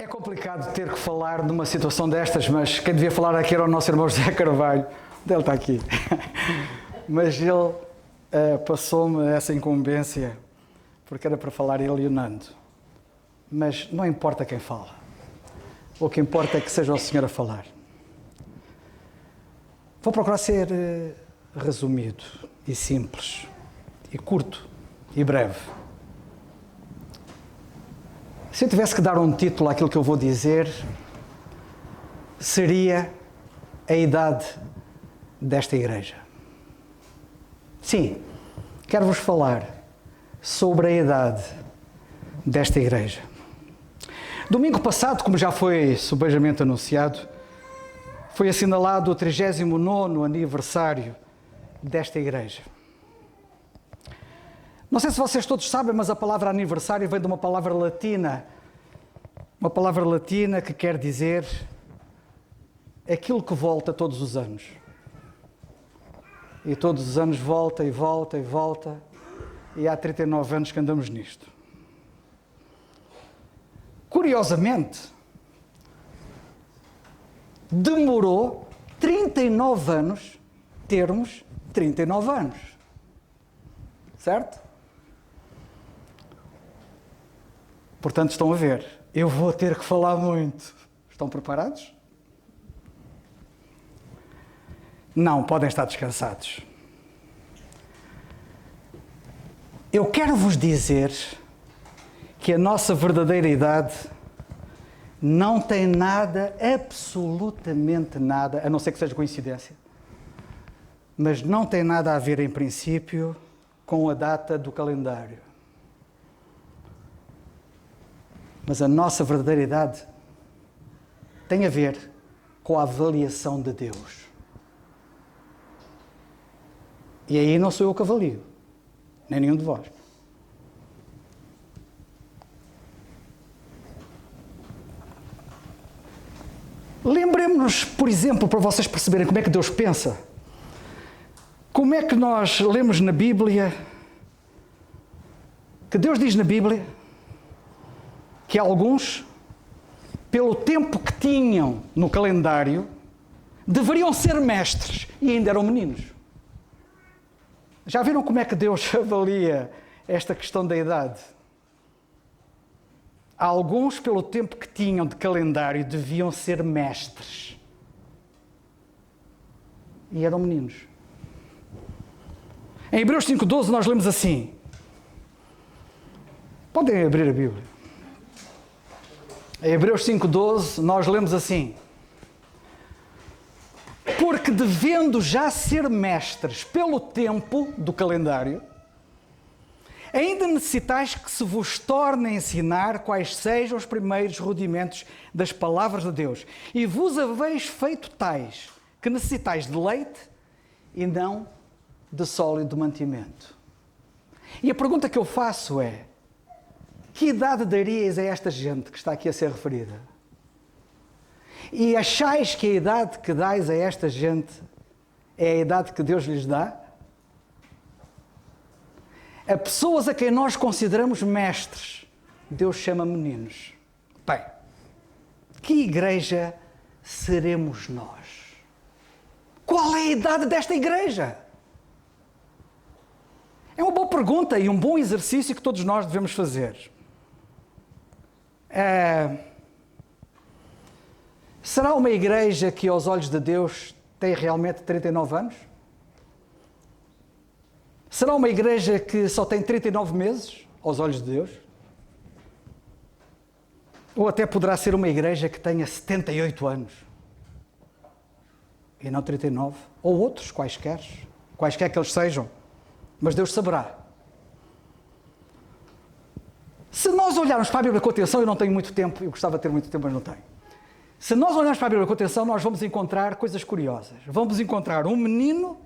complicado ter que falar numa situação destas, mas quem devia falar aqui era o nosso irmão José Carvalho. Ele está aqui. Mas ele passou-me essa incumbência, porque era para falar ele e o Nando. Mas não importa quem fala. O que importa é que seja o Senhor a falar. Vou procurar ser resumido e simples, e curto e breve. Se eu tivesse que dar um título àquilo que eu vou dizer, seria a idade desta igreja. Sim, quero-vos falar sobre a idade desta igreja. Domingo passado, como já foi subejamente anunciado, foi assinalado o 39º aniversário desta igreja. Não sei se vocês todos sabem, mas a palavra aniversário vem de uma palavra latina que quer dizer aquilo que volta todos os anos. E todos os anos volta e volta e volta, e há 39 anos que andamos nisto. Curiosamente, demorou 39 anos termos 39 anos. Certo? Portanto, estão a ver, eu vou ter que falar muito. Estão preparados? Não, podem estar descansados. Eu quero vos dizer que a nossa verdadeira idade não tem nada, absolutamente nada, a não ser que seja coincidência, mas não tem nada a ver, em princípio, com a data do calendário. Mas a nossa verdadeira idade tem a ver com a avaliação de Deus. E aí não sou eu que avalio, nem nenhum de vós. Lembremos-nos, por exemplo, para vocês perceberem como é que Deus pensa. Como é que nós lemos na Bíblia, que Deus diz na Bíblia, que alguns, pelo tempo que tinham no calendário, deveriam ser mestres e ainda eram meninos. Já viram como é que Deus avalia esta questão da idade? Alguns, pelo tempo que tinham de calendário, deviam ser mestres e eram meninos. Em Hebreus 5,12 nós lemos assim. Podem abrir a Bíblia. Em Hebreus 5,12 nós lemos assim: porque devendo já ser mestres pelo tempo do calendário, ainda necessitais que se vos torne a ensinar quais sejam os primeiros rudimentos das palavras de Deus, e vos haveis feito tais que necessitais de leite e não de sólido mantimento. E a pergunta que eu faço é: que idade daríeis a esta gente que está aqui a ser referida? E achais que a idade que dais a esta gente é a idade que Deus lhes dá? A pessoas a quem nós consideramos mestres, Deus chama meninos. Bem, que igreja seremos nós? Qual é a idade desta igreja? É uma boa pergunta e um bom exercício que todos nós devemos fazer. Será uma igreja que, aos olhos de Deus, tem realmente 39 anos? Será uma igreja que só tem 39 meses, aos olhos de Deus? Ou até poderá ser uma igreja que tenha 78 anos e não 39? Ou outros, quaisquer que eles sejam, mas Deus saberá. Se nós olharmos para a Bíblia com atenção, eu não tenho muito tempo, eu gostava de ter muito tempo, mas não tenho. Se nós olharmos para a Bíblia com atenção, nós vamos encontrar coisas curiosas. Vamos encontrar um menino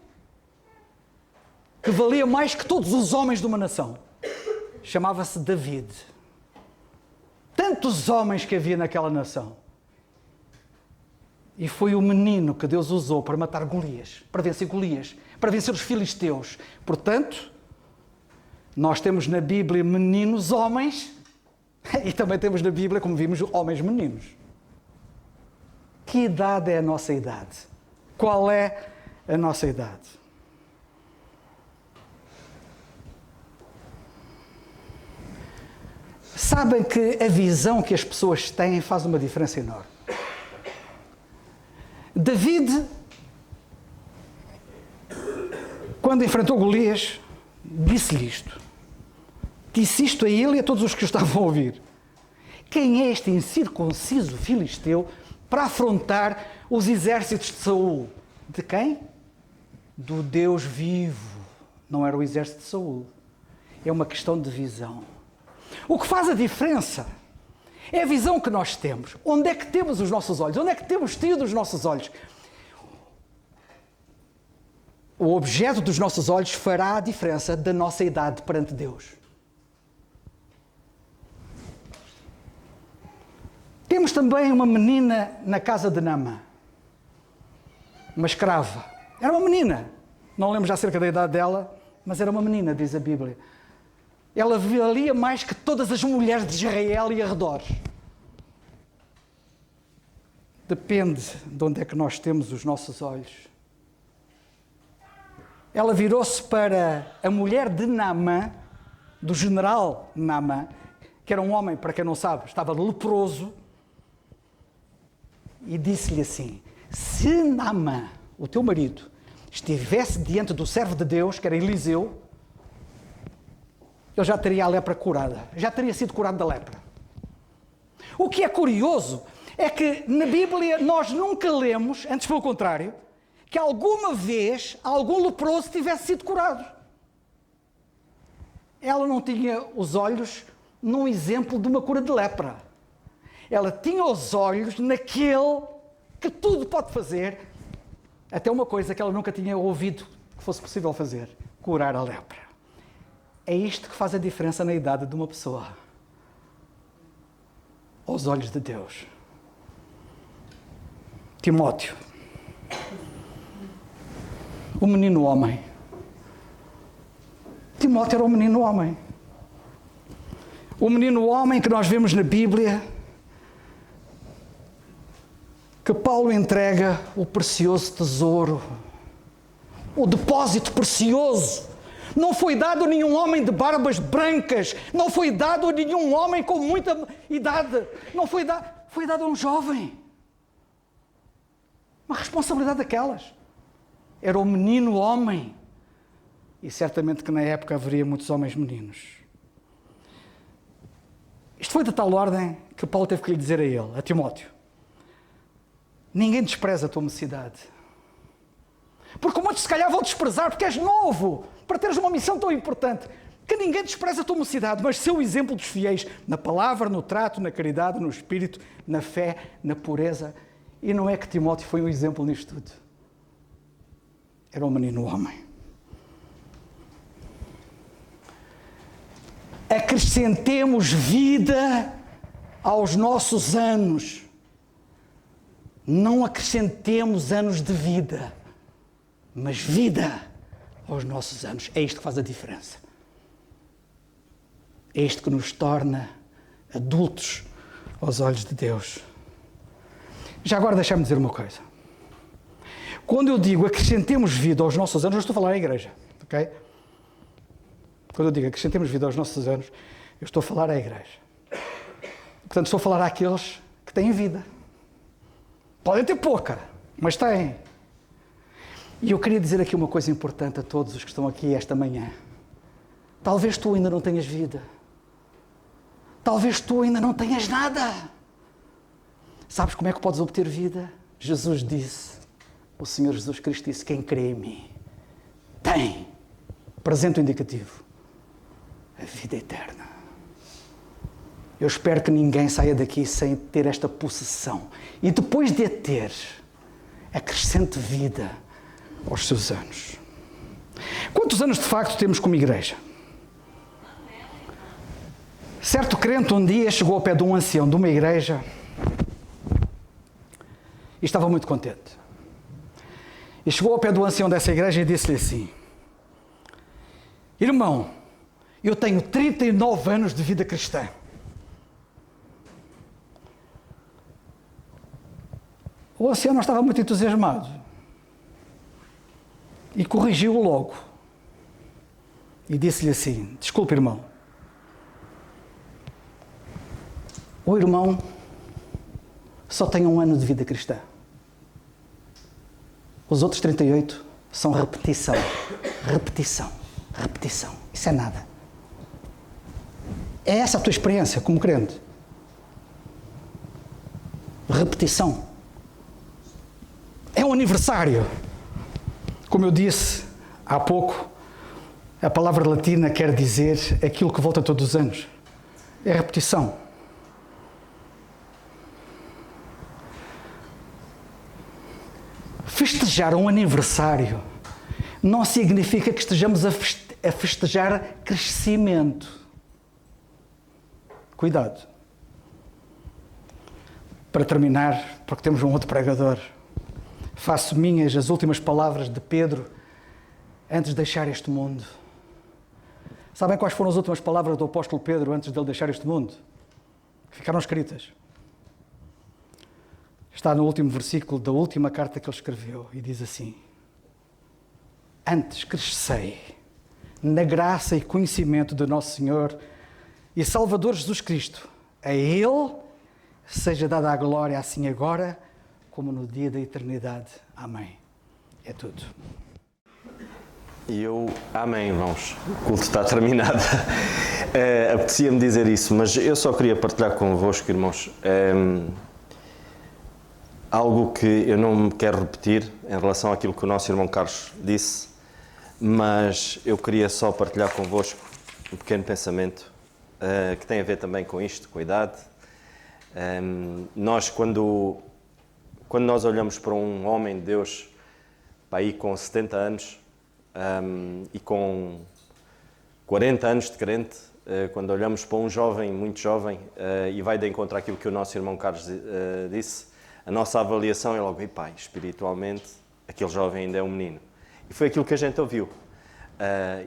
que valia mais que todos os homens de uma nação. Chamava-se David. Tantos homens que havia naquela nação. E foi o menino que Deus usou para matar Golias, para vencer os filisteus. Portanto, nós temos na Bíblia meninos homens E também temos na Bíblia, como vimos, homens meninos. Que idade é a nossa idade? Qual é a nossa idade? Sabem que a visão que as pessoas têm faz uma diferença enorme. David, quando enfrentou Golias, disse-lhe isto. Disse isto a ele e a todos os que o estavam a ouvir. Quem é este incircunciso filisteu para afrontar os exércitos de Saul? De quem? Do Deus vivo. Não era o exército de Saul. É uma questão de visão. O que faz a diferença é a visão que nós temos. Onde é que temos os nossos olhos? Onde é que temos tido os nossos olhos? O objeto dos nossos olhos fará a diferença da nossa idade perante Deus. Temos também uma menina na casa de Naamã. Uma escrava. Era uma menina. Não lembro já acerca da idade dela, mas era uma menina, diz a Bíblia. Ela valia mais que todas as mulheres de Israel e arredores. Depende de onde é que nós temos os nossos olhos. Ela virou-se para a mulher de Naamã, do general Naamã, que era um homem, para quem não sabe, estava leproso, e disse-lhe assim: se Naamã, o teu marido, estivesse diante do servo de Deus, que era Eliseu, ele já teria a lepra curada, já teria sido curado da lepra. O que é curioso é que na Bíblia nós nunca lemos, antes pelo contrário, que alguma vez algum leproso tivesse sido curado. Ela não tinha os olhos num exemplo de uma cura de lepra. Ela tinha os olhos naquele que tudo pode fazer, até uma coisa que ela nunca tinha ouvido que fosse possível fazer: curar a lepra. É isto que faz a diferença na idade de uma pessoa. Aos olhos de Deus. Timóteo, o menino homem. Timóteo era um menino homem. O menino homem que nós vemos na Bíblia, que Paulo entrega o precioso tesouro, o depósito precioso. Não foi dado a nenhum homem de barbas brancas, não foi dado a nenhum homem com muita idade, não foi dado, foi dado a um jovem. Uma responsabilidade daquelas. Era o menino homem. E certamente que na época haveria muitos homens meninos. Isto foi de tal ordem que Paulo teve que lhe dizer a ele, a Timóteo: ninguém despreza a tua mocidade. Porque muitos se calhar vão desprezar porque és novo, para teres uma missão tão importante. Que ninguém despreza a tua mocidade, mas ser o exemplo dos fiéis na palavra, no trato, na caridade, no espírito, na fé, na pureza. E não é que Timóteo foi um exemplo nisto tudo. Era um menino homem. Acrescentemos vida aos nossos anos. Não acrescentemos anos de vida, mas vida aos nossos anos. É isto que faz a diferença. É isto que nos torna adultos aos olhos de Deus. Já agora deixa-me dizer uma coisa. Quando eu digo acrescentemos vida aos nossos anos, eu estou a falar à igreja, ok? Quando eu digo acrescentemos vida aos nossos anos, eu estou a falar à igreja. Portanto, estou a falar àqueles que têm vida. Podem ter pouca, mas têm. E eu queria dizer aqui uma coisa importante a todos os que estão aqui esta manhã. Talvez tu ainda não tenhas vida. Talvez tu ainda não tenhas nada. Sabes como é que podes obter vida? Jesus disse, o Senhor Jesus Cristo disse: quem crê em mim tem, presente o indicativo, a vida eterna. Eu espero que ninguém saia daqui sem ter esta possessão. E depois de a ter, acrescente vida aos seus anos. Quantos anos de facto temos como igreja? Certo crente um dia chegou ao pé de um ancião de uma igreja e estava muito contente. E chegou ao pé do ancião dessa igreja e disse-lhe assim: irmão, eu tenho 39 anos de vida cristã. O ancião não estava muito entusiasmado e corrigiu-o logo. E disse-lhe assim: desculpe, irmão. O irmão só tem 1 ano de vida cristã. Os outros 38 são repetição. Repetição. Repetição. Isso é nada. É essa a tua experiência como crente? Repetição. É um aniversário. Como eu disse há pouco, a palavra latina quer dizer aquilo que volta todos os anos. É repetição. Festejar um aniversário não significa que estejamos a festejar crescimento. Cuidado. Para terminar, porque temos um outro pregador, faço minhas as últimas palavras de Pedro antes de deixar este mundo. Sabem quais foram as últimas palavras do apóstolo Pedro antes de ele deixar este mundo? Ficaram escritas. Está no último versículo da última carta que ele escreveu e diz assim: antes crescei na graça e conhecimento do nosso Senhor e Salvador Jesus Cristo. A Ele seja dada a glória assim agora como no dia da eternidade. Amém. É tudo. E amém, irmãos. O culto está terminado. Apetecia-me dizer isso, mas eu só queria partilhar convosco, irmãos, algo que eu não me quero repetir em relação àquilo que o nosso irmão Carlos disse, mas eu queria só partilhar convosco um pequeno pensamento que tem a ver também com isto, com a idade. Nós, quando nós olhamos para um homem de Deus, para aí com 70 anos e com 40 anos de crente, quando olhamos para um jovem, muito jovem, e vai de encontro àquilo que o nosso irmão Carlos disse, a nossa avaliação é logo: espiritualmente, aquele jovem ainda é um menino. E foi aquilo que a gente ouviu.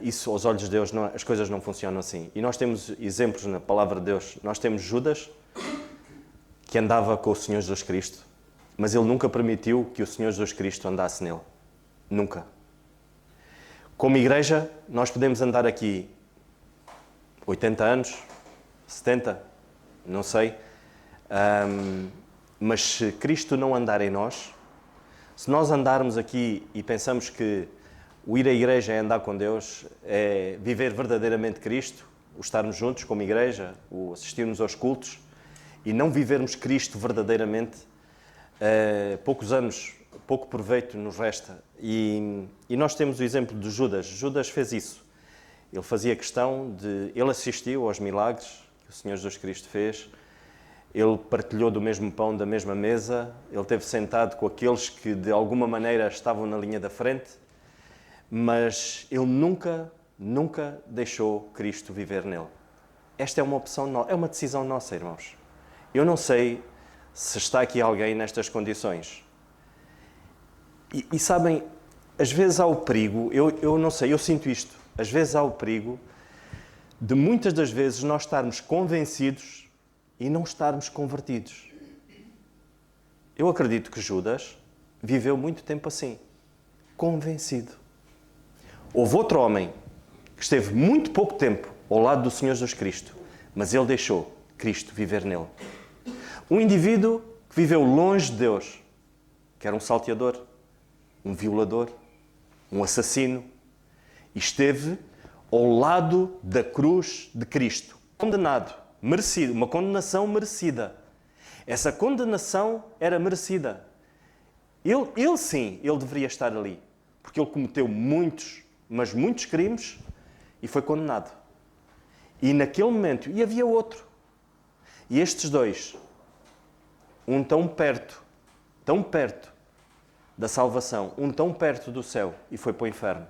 Isso, aos olhos de Deus, as coisas não funcionam assim. E nós temos exemplos na palavra de Deus. Nós temos Judas, que andava com o Senhor Jesus Cristo, mas ele nunca permitiu que o Senhor Jesus Cristo andasse nele. Nunca. Como igreja, nós podemos andar aqui 80 anos, 70, não sei, mas se Cristo não andar em nós, se nós andarmos aqui e pensamos que o ir à igreja é andar com Deus, é viver verdadeiramente Cristo, o estarmos juntos como igreja, o assistirmos aos cultos, e não vivermos Cristo verdadeiramente, poucos anos, pouco proveito nos resta. E nós temos o exemplo de Judas. Judas fez isso. Ele fazia questão de... Ele assistiu aos milagres que o Senhor Jesus Cristo fez. Ele partilhou do mesmo pão, da mesma mesa. Ele esteve sentado com aqueles que, de alguma maneira, estavam na linha da frente. Mas ele nunca deixou Cristo viver nele. Esta é uma opção, é uma decisão nossa, irmãos. Eu não sei se está aqui alguém nestas condições. E sabem, às vezes há o perigo, eu não sei, eu sinto isto, às vezes há o perigo de muitas das vezes nós estarmos convencidos e não estarmos convertidos. Eu acredito que Judas viveu muito tempo assim, convencido. Houve outro homem que esteve muito pouco tempo ao lado do Senhor Jesus Cristo, mas ele deixou Cristo viver nele. Um indivíduo que viveu longe de Deus, que era um salteador, um violador, um assassino, e esteve ao lado da cruz de Cristo, condenado, merecido, uma condenação merecida. Essa condenação era merecida. Ele sim, ele deveria estar ali, porque ele cometeu muitos crimes e foi condenado. E naquele momento, e havia outro, e estes dois, um tão perto da salvação, um tão perto do céu, e foi para o inferno,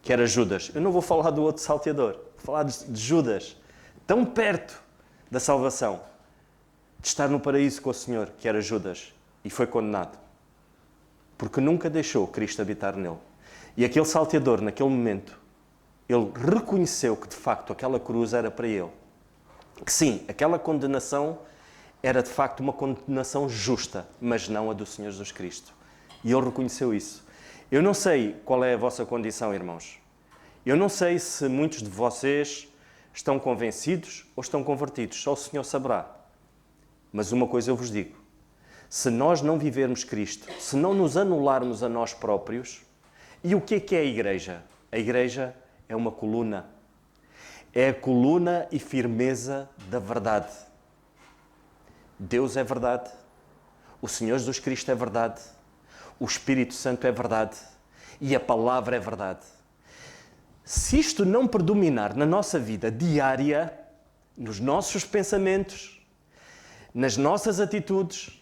que era Judas. Eu não vou falar do outro salteador, vou falar de Judas, tão perto da salvação, de estar no paraíso com o Senhor, que era Judas, e foi condenado, porque nunca deixou Cristo habitar nele. E aquele salteador, naquele momento, ele reconheceu que de facto aquela cruz era para ele, que sim, aquela condenação era de facto uma condenação justa, mas não a do Senhor Jesus Cristo. E ele reconheceu isso. Eu não sei qual é a vossa condição, irmãos. Eu não sei se muitos de vocês estão convencidos ou estão convertidos. Só o Senhor saberá. Mas uma coisa eu vos digo. Se nós não vivermos Cristo, se não nos anularmos a nós próprios, e o que é a igreja? A igreja é uma coluna. É a coluna e firmeza da verdade. Deus é verdade. O Senhor Jesus Cristo é verdade. O Espírito Santo é verdade. E a palavra é verdade. Se isto não predominar na nossa vida diária, nos nossos pensamentos, nas nossas atitudes,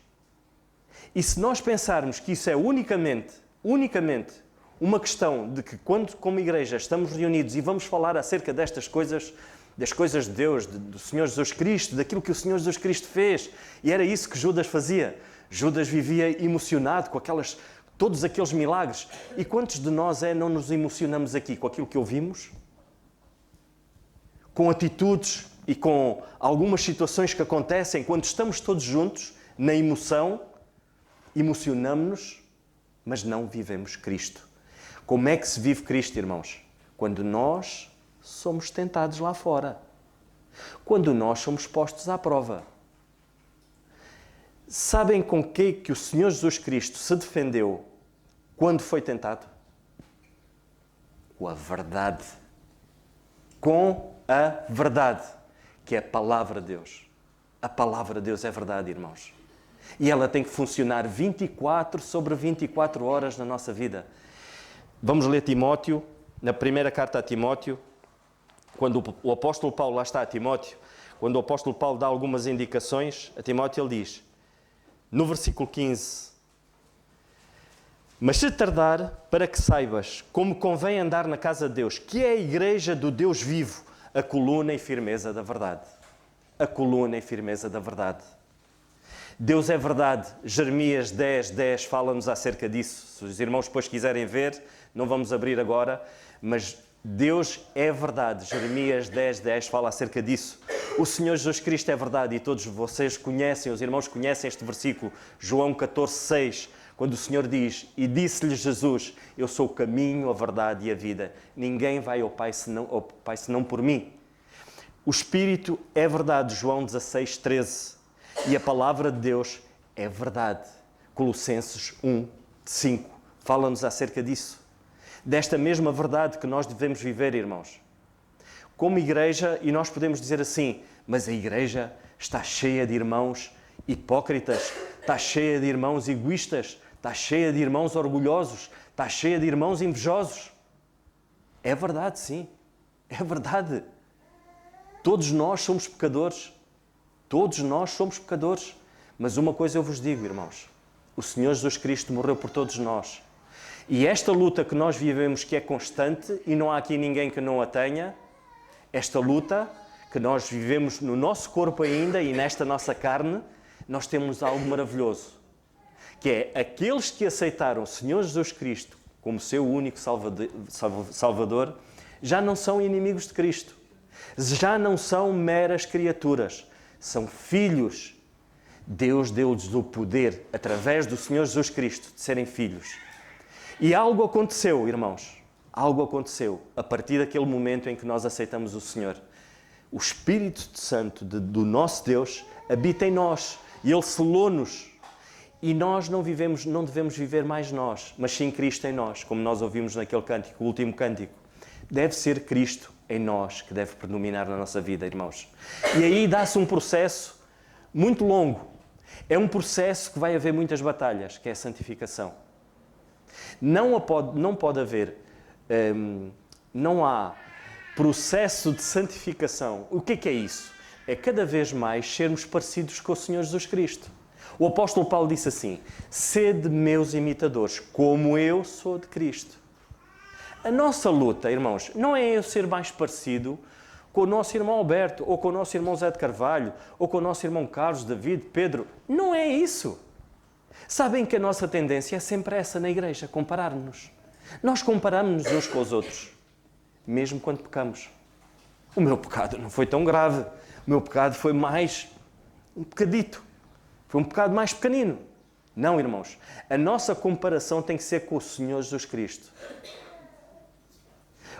e se nós pensarmos que isso é unicamente uma questão de que quando como igreja estamos reunidos e vamos falar acerca destas coisas, das coisas de Deus, do Senhor Jesus Cristo, daquilo que o Senhor Jesus Cristo fez, e era isso que Judas fazia. Judas vivia emocionado com todos aqueles milagres. E quantos de nós não nos emocionamos aqui com aquilo que ouvimos? Com atitudes e com algumas situações que acontecem quando estamos todos juntos, na emoção, emocionamos-nos, mas não vivemos Cristo. Como é que se vive Cristo, irmãos? Quando nós somos tentados lá fora. Quando nós somos postos à prova. Sabem com que o Senhor Jesus Cristo se defendeu quando foi tentado? Com a verdade. Com a verdade, que é a palavra de Deus. A palavra de Deus é verdade, irmãos. E ela tem que funcionar 24 sobre 24 horas na nossa vida. Vamos ler Timóteo, na primeira carta a Timóteo, quando o apóstolo Paulo lá está a Timóteo, quando o apóstolo Paulo dá algumas indicações, a Timóteo ele diz, no versículo 15, mas se tardar, para que saibas como convém andar na casa de Deus, que é a igreja do Deus vivo, a coluna e firmeza da verdade. A coluna e firmeza da verdade. Deus é verdade. Jeremias 10:10 fala-nos acerca disso. Se os irmãos depois quiserem ver, não vamos abrir agora, mas Deus é verdade. Jeremias 10:10 fala acerca disso. O Senhor Jesus Cristo é verdade e todos vocês conhecem, os irmãos conhecem este versículo, João 14:6, quando o Senhor diz, e disse-lhe Jesus, eu sou o caminho, a verdade e a vida. Ninguém vai ao Pai senão por mim. O Espírito é verdade, João 16:13. E a palavra de Deus é verdade. Colossenses 1:5 fala-nos acerca disso. Desta mesma verdade que nós devemos viver, irmãos. Como igreja, e nós podemos dizer assim, mas a igreja está cheia de irmãos hipócritas, está cheia de irmãos egoístas, está cheia de irmãos orgulhosos, está cheia de irmãos invejosos. É verdade, sim. É verdade. Todos nós somos pecadores. Todos nós somos pecadores. Mas uma coisa eu vos digo, irmãos. O Senhor Jesus Cristo morreu por todos nós. E esta luta que nós vivemos, que é constante, e não há aqui ninguém que não a tenha, esta luta que nós vivemos no nosso corpo ainda e nesta nossa carne, nós temos algo maravilhoso. Que é aqueles que aceitaram o Senhor Jesus Cristo como seu único Salvador, já não são inimigos de Cristo. Já não são meras criaturas. São filhos. Deus deu-lhes o poder, através do Senhor Jesus Cristo, de serem filhos. E algo aconteceu, irmãos. Algo aconteceu a partir daquele momento em que nós aceitamos o Senhor. O Espírito Santo do nosso Deus habita em nós e Ele selou-nos. E nós não devemos viver mais nós, mas sim Cristo em nós, como nós ouvimos naquele cântico, o último cântico. Deve ser Cristo em nós que deve predominar na nossa vida, irmãos. E aí dá-se um processo muito longo. É um processo que vai haver muitas batalhas, que é a santificação. Não pode haver, não há processo de santificação. O que é isso? É cada vez mais sermos parecidos com o Senhor Jesus Cristo. O apóstolo Paulo disse assim, sede meus imitadores, como eu sou de Cristo. A nossa luta, irmãos, não é eu ser mais parecido com o nosso irmão Alberto, ou com o nosso irmão Zé de Carvalho, ou com o nosso irmão Carlos, David, Pedro. Não é isso. Sabem que a nossa tendência é sempre essa na igreja, comparar-nos. Nós comparamos-nos uns com os outros, mesmo quando pecamos. O meu pecado não foi tão grave. O meu pecado foi mais um bocadito. Foi um pecado mais pequenino. Não, irmãos. A nossa comparação tem que ser com o Senhor Jesus Cristo.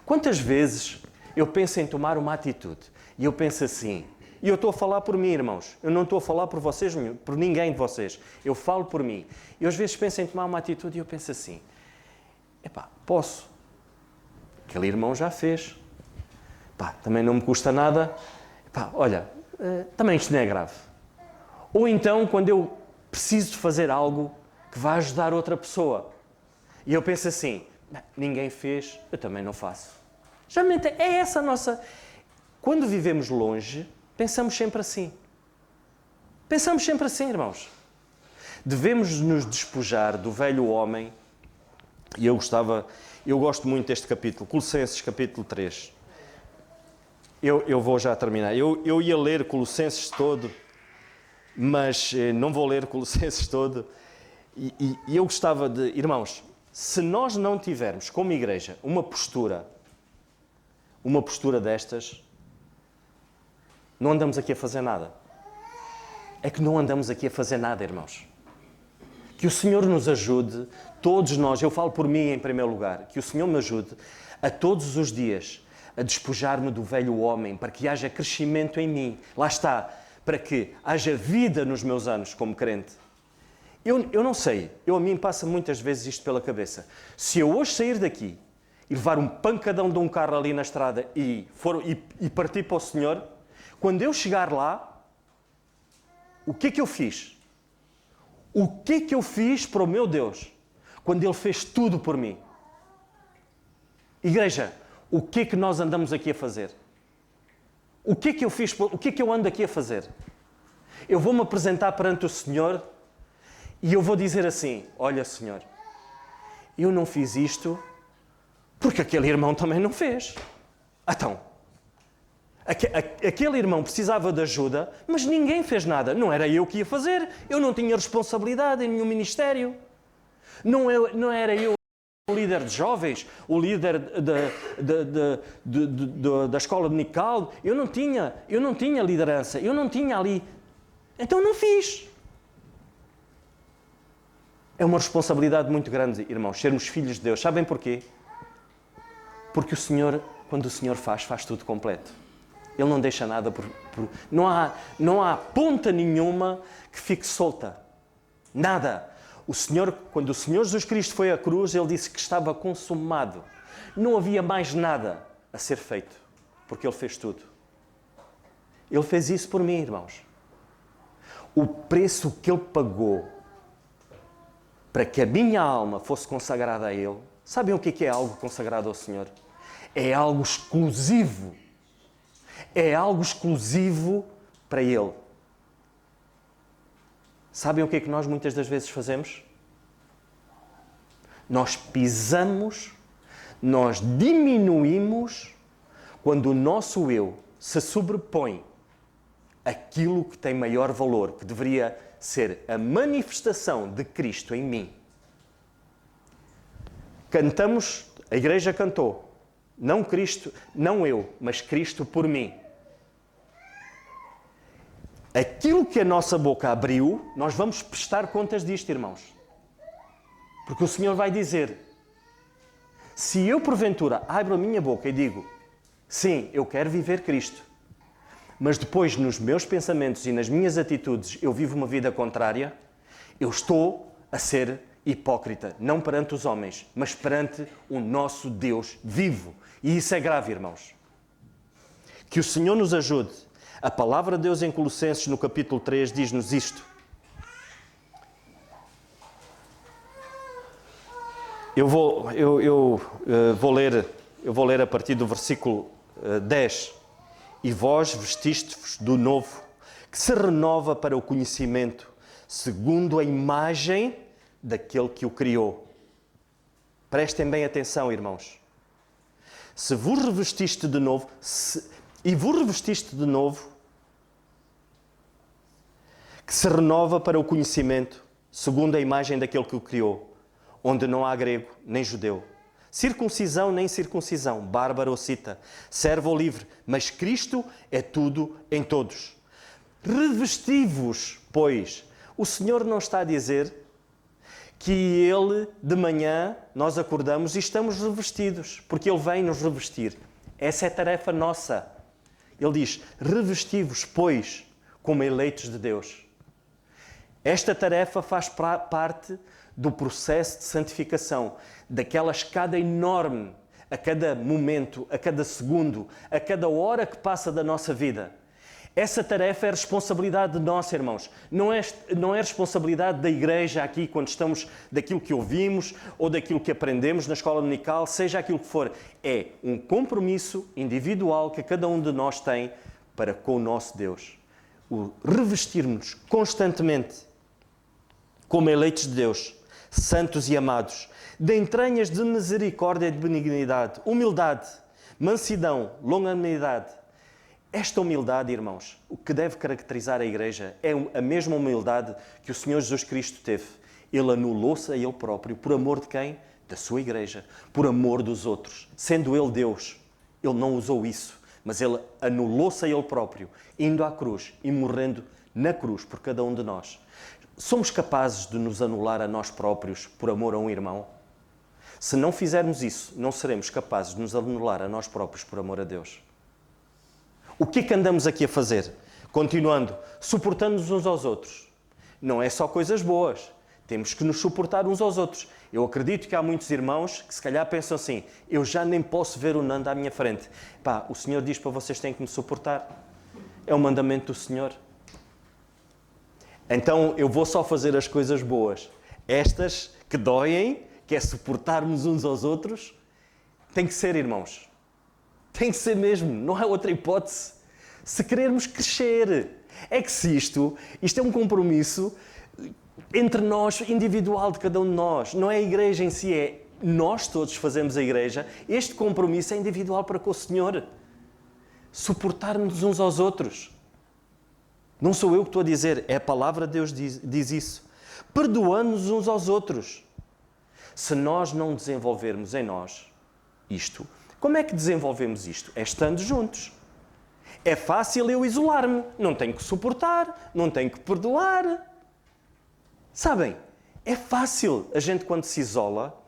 Quantas vezes eu penso em tomar uma atitude e eu penso assim, e eu estou a falar por mim, irmãos, eu não estou a falar por vocês, por ninguém de vocês, eu falo por mim. E às vezes penso em tomar uma atitude e eu penso assim, posso. Aquele irmão já fez. Também não me custa nada. Olha, também isto não é grave. Ou então, quando eu preciso de fazer algo que vai ajudar outra pessoa, e eu penso assim, ninguém fez, eu também não faço. Geralmente é essa a nossa... Quando vivemos longe, pensamos sempre assim. Pensamos sempre assim, irmãos. Devemos nos despojar do velho homem, e eu gosto muito deste capítulo, Colossenses capítulo 3. Eu vou já terminar. Eu ia ler Colossenses todo, mas não vou ler Colossenses todo. E eu gostava de... Irmãos, se nós não tivermos, como igreja, uma postura destas, não andamos aqui a fazer nada. É que não andamos aqui a fazer nada, irmãos. Que o Senhor nos ajude, todos nós, eu falo por mim em primeiro lugar, que o Senhor me ajude a todos os dias a despojar-me do velho homem, para que haja crescimento em mim. Lá está, para que haja vida nos meus anos como crente. Eu não sei, a mim passa muitas vezes isto pela cabeça. Se eu hoje sair daqui e levar um pancadão de um carro ali na estrada e partir para o Senhor, quando eu chegar lá, o que é que eu fiz? O que é que eu fiz para o meu Deus quando Ele fez tudo por mim? Igreja, o que é que nós andamos aqui a fazer? O que é que eu fiz? O que é que eu ando aqui a fazer? Eu vou-me apresentar perante o Senhor e eu vou dizer assim, olha Senhor, eu não fiz isto porque aquele irmão também não fez. Então, aquele irmão precisava de ajuda, mas ninguém fez nada. Não era eu que ia fazer. Eu não tinha responsabilidade em nenhum ministério. Não era eu o líder de jovens, o líder da escola de Nical. Eu não tinha liderança. Eu não tinha ali. Então não fiz. É uma responsabilidade muito grande, irmãos, sermos filhos de Deus. Sabem porquê? Porque o Senhor, quando o Senhor faz tudo completo. Ele não deixa nada não há ponta nenhuma que fique solta. Nada. Quando o Senhor Jesus Cristo foi à cruz, Ele disse que estava consumado. Não havia mais nada a ser feito, porque Ele fez tudo. Ele fez isso por mim, irmãos. O preço que Ele pagou para que a minha alma fosse consagrada a Ele. Sabem o que é algo consagrado ao Senhor? É algo exclusivo. É algo exclusivo para Ele. Sabem o que é que nós muitas das vezes fazemos? Nós pisamos, nós diminuímos quando o nosso eu se sobrepõe àquilo que tem maior valor, que deveria ser a manifestação de Cristo em mim. Cantamos, a igreja cantou, não Cristo, não eu, mas Cristo por mim. Aquilo que a nossa boca abriu, nós vamos prestar contas disto, irmãos. Porque o Senhor vai dizer, se eu porventura abro a minha boca e digo, sim, eu quero viver Cristo, mas depois nos meus pensamentos e nas minhas atitudes eu vivo uma vida contrária, eu estou a ser hipócrita, não perante os homens, mas perante o nosso Deus vivo. E isso é grave, irmãos. Que o Senhor nos ajude. A palavra de Deus em Colossenses, no capítulo 3, diz-nos isto. Eu vou ler a partir do versículo 10. E vós vestistes-vos do novo, que se renova para o conhecimento, segundo a imagem daquele que o criou. Prestem bem atenção, irmãos. Se vos revestiste de novo, que se renova para o conhecimento, segundo a imagem daquele que o criou, onde não há grego nem judeu, circuncisão nem circuncisão, bárbaro ou cita, servo ou livre, mas Cristo é tudo em todos. Revesti-vos, pois, O Senhor não está a dizer que Ele, de manhã, nós acordamos e estamos revestidos, porque Ele vem nos revestir. Essa é a tarefa nossa. Ele diz, revesti-vos, pois, como eleitos de Deus. Esta tarefa faz parte do processo de santificação, daquela escada enorme, a cada momento, a cada segundo, a cada hora que passa da nossa vida. Essa tarefa é responsabilidade nossa, irmãos. Não é responsabilidade da igreja aqui, quando estamos daquilo que ouvimos ou daquilo que aprendemos na escola dominical, seja aquilo que for. É um compromisso individual que cada um de nós tem para com o nosso Deus. O revestirmos constantemente como eleitos de Deus, santos e amados, de entranhas de misericórdia e de benignidade, humildade, mansidão, longanimidade. Esta humildade, irmãos, o que deve caracterizar a igreja é a mesma humildade que o Senhor Jesus Cristo teve. Ele anulou-se a Ele próprio. Por amor de quem? Da sua igreja. Por amor dos outros. Sendo Ele Deus, Ele não usou isso. Mas Ele anulou-se a Ele próprio, indo à cruz e morrendo na cruz por cada um de nós. Somos capazes de nos anular a nós próprios por amor a um irmão? Se não fizermos isso, não seremos capazes de nos anular a nós próprios por amor a Deus. O que é que andamos aqui a fazer? Continuando, suportando-nos uns aos outros. Não é só coisas boas. Temos que nos suportar uns aos outros. Eu acredito que há muitos irmãos que se calhar pensam assim, eu já nem posso ver o Nando à minha frente. Pá, o Senhor diz para vocês têm que me suportar. É um mandamento do Senhor. Então eu vou só fazer as coisas boas. Estas que doem, que é suportarmos uns aos outros, tem que ser, irmãos. Tem que ser mesmo, não há outra hipótese. Se querermos crescer. É que se isto é um compromisso entre nós, individual de cada um de nós. Não é a igreja em si, é nós todos fazemos a igreja. Este compromisso é individual para com o Senhor. Suportarmos uns aos outros. Não sou eu que estou a dizer, é a palavra de Deus diz isso. Perdoando-nos uns aos outros. Se nós não desenvolvermos em nós isto, como é que desenvolvemos isto? É estando juntos. É fácil eu isolar-me, não tenho que suportar, não tenho que perdoar. Sabem, é fácil. A gente quando se isola,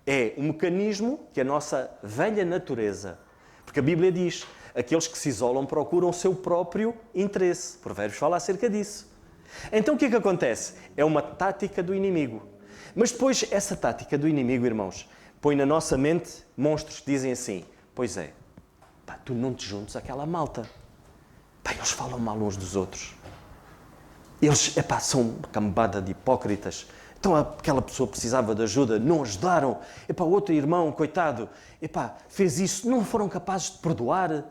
é um mecanismo que a nossa velha natureza, porque a Bíblia diz, aqueles que se isolam procuram o seu próprio interesse. Provérbios fala acerca disso. Então o que é que acontece? É uma tática do inimigo. Mas depois essa tática do inimigo, irmãos, põe na nossa mente monstros que dizem assim, pois é, pá, tu não te juntes àquela malta. Pá, eles falam mal uns dos outros. Eles, são uma cambada de hipócritas. Então aquela pessoa precisava de ajuda, não ajudaram. O outro irmão, coitado, fez isso, não foram capazes de perdoar.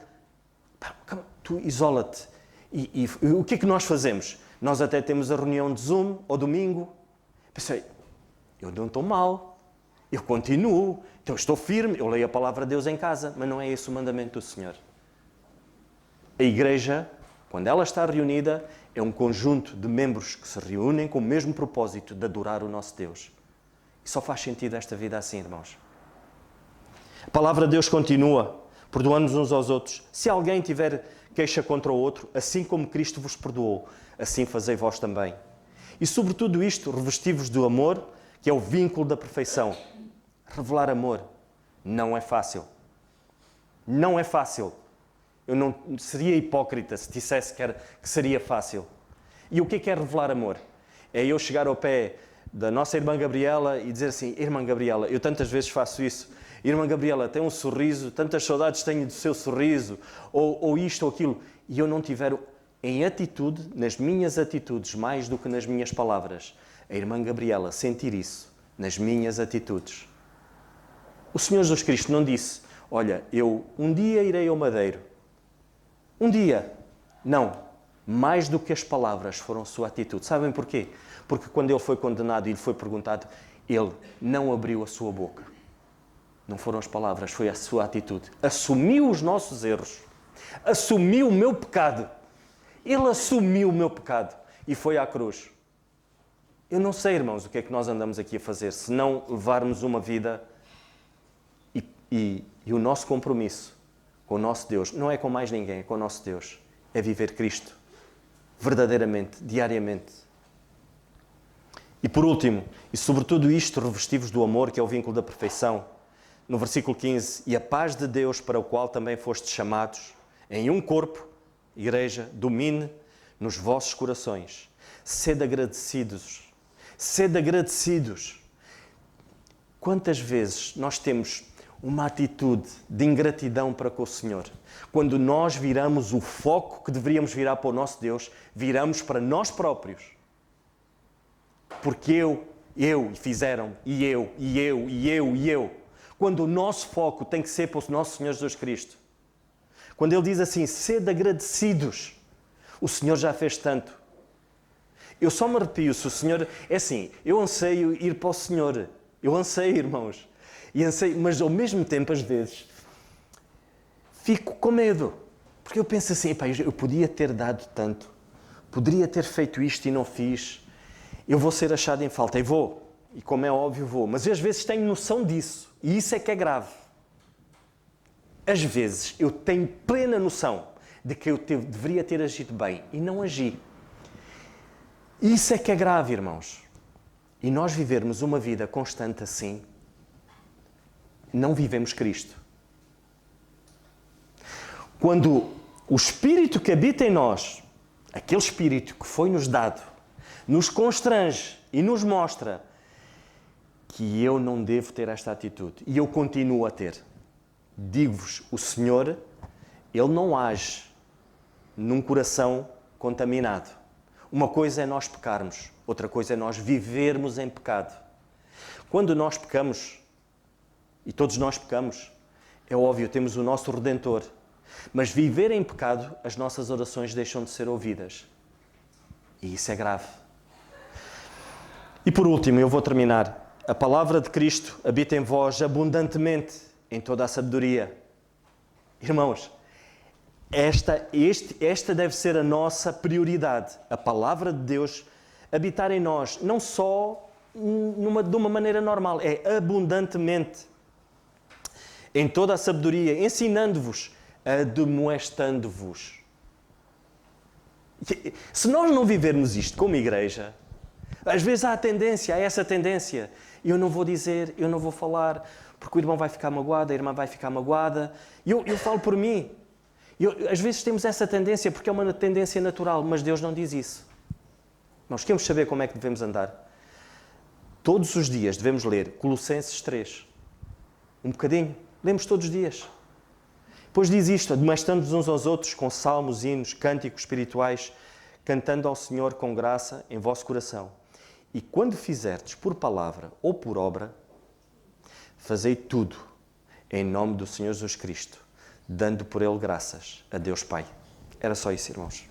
Tu isola-te. E o que é que nós fazemos? Nós até temos a reunião de Zoom, ao domingo. Pensei, eu não estou mal, eu continuo, então estou firme, eu leio a palavra de Deus em casa, mas não é esse o mandamento do Senhor. A igreja, quando ela está reunida, é um conjunto de membros que se reúnem com o mesmo propósito de adorar o nosso Deus. E só faz sentido esta vida assim, irmãos. A palavra de Deus continua, perdoando-nos uns aos outros. Se alguém tiver queixa contra o outro, assim como Cristo vos perdoou, assim fazei vós também. E sobre tudo isto, revesti-vos do amor, que é o vínculo da perfeição. Revelar amor não é fácil. Não é fácil. Eu não seria hipócrita se dissesse que seria fácil. E o que é revelar amor? É eu chegar ao pé da nossa irmã Gabriela e dizer assim, irmã Gabriela, eu tantas vezes faço isso, irmã Gabriela tem um sorriso, tantas saudades tenho do seu sorriso, ou isto ou aquilo, e eu não tiver em atitude, nas minhas atitudes, mais do que nas minhas palavras, a irmã Gabriela sentir isso nas minhas atitudes. O Senhor Jesus Cristo não disse, olha, eu um dia irei ao Madeiro. Um dia. Não. Mais do que as palavras foram a sua atitude. Sabem porquê? Porque quando ele foi condenado e lhe foi perguntado, ele não abriu a sua boca. Não foram as palavras, foi a sua atitude. Assumiu os nossos erros. Assumiu o meu pecado. Ele assumiu o meu pecado e foi à cruz. Eu não sei, irmãos, o que é que nós andamos aqui a fazer, se não levarmos uma vida e o nosso compromisso com o nosso Deus, não é com mais ninguém, é com o nosso Deus, é viver Cristo, verdadeiramente, diariamente. E por último, e sobretudo isto, revestivos do amor, que é o vínculo da perfeição. No versículo 15, e a paz de Deus, para o qual também fostes chamados, em um corpo, igreja, domine nos vossos corações. Sede agradecidos. Sede agradecidos. Quantas vezes nós temos uma atitude de ingratidão para com o Senhor? Quando nós viramos o foco que deveríamos virar para o nosso Deus, viramos para nós próprios. Porque e fizeram, e eu. Quando o nosso foco tem que ser para o nosso Senhor Jesus Cristo. Quando Ele diz assim, sede agradecidos, o Senhor já fez tanto. Eu só me arrepio se o Senhor... É assim, eu anseio ir para o Senhor. Eu anseio, irmãos. E anseio, mas ao mesmo tempo, às vezes, fico com medo. Porque eu penso assim, eu podia ter dado tanto. Poderia ter feito isto e não fiz. Eu vou ser achado em falta. E vou. E como é óbvio, vou. Mas eu, às vezes, tenho noção disso. E isso é que é grave. Às vezes, eu tenho plena noção de que eu deveria ter agido bem e não agi. Isso é que é grave, irmãos. E nós vivermos uma vida constante assim, não vivemos Cristo. Quando o Espírito que habita em nós, aquele Espírito que foi-nos dado, nos constrange e nos mostra que eu não devo ter esta atitude. E eu continuo a ter. Digo-vos, o Senhor, Ele não age num coração contaminado. Uma coisa é nós pecarmos, outra coisa é nós vivermos em pecado. Quando nós pecamos, e todos nós pecamos, é óbvio, temos o nosso Redentor. Mas viver em pecado, as nossas orações deixam de ser ouvidas. E isso é grave. E por último, eu vou terminar. A palavra de Cristo habita em vós abundantemente, em toda a sabedoria. Irmãos, esta deve ser a nossa prioridade. A palavra de Deus habitar em nós, não só de uma maneira normal, é abundantemente. Em toda a sabedoria, ensinando-vos, admoestando-vos. Se nós não vivermos isto como igreja, às vezes há essa tendência. Eu não vou dizer, eu não vou falar, porque o irmão vai ficar magoado, a irmã vai ficar magoada. Eu falo por mim. Às vezes temos essa tendência, porque é uma tendência natural, mas Deus não diz isso. Nós queremos saber como é que devemos andar. Todos os dias devemos ler Colossenses 3. Um bocadinho. Lemos todos os dias. Depois diz isto, admoestando-vos uns aos outros com salmos, hinos, cânticos espirituais, cantando ao Senhor com graça em vosso coração. E quando fizerdes por palavra ou por obra, fazei tudo em nome do Senhor Jesus Cristo, dando por Ele graças a Deus Pai. Era só isso, irmãos.